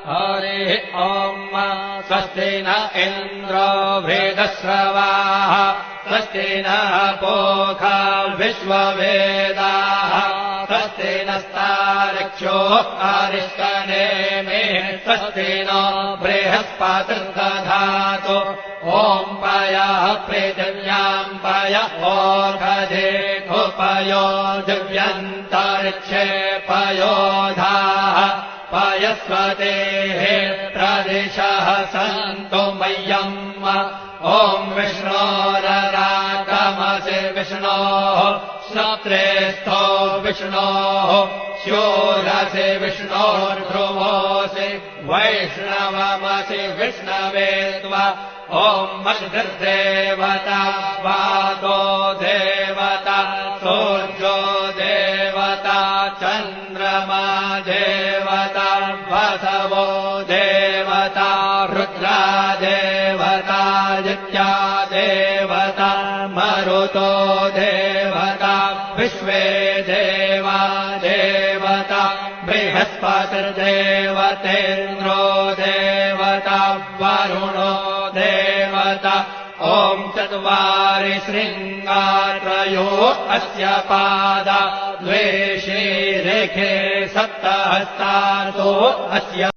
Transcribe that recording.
हरिः ॐ स्वस्ति न इन्द्रो वृद्धश्रवाः स्वस्ति नः पूषा विश्ववेदाः स्वस्ति नस्तार्क्ष्यो अरिष्टनेमिः स्वस्ति नो बृहस्पतिर्दधातु ॐ पयः पृथिव्याम् पय ओषधेऽपयो दिव्यन्तरिक्षे पयोधाः पयस्वतेः प्रदिशः सन्तु मह्यम् ॐ विष्णोररागमसि विष्णोः श्रोत्रेस्थो विष्णोः शूरसि विष्णोर्ध्रुवोऽसि वैष्णवमसि विष्णवे त्वा ॐ अग्निर्देवता वातो देवता सूर्यो देवता चन्द्रमा देवता वसवो देवता रुद्रा देवता नित्या देवता मरुतो देवता विश्वे देवा देवता बृहस्पतिर्देवतेन्द्रो देवता वरुणो देवता ॐ चत्वारि शृङ्गात्रयो अस्य पादा द्वे शीरेखे सप्तहस्तासो अस्य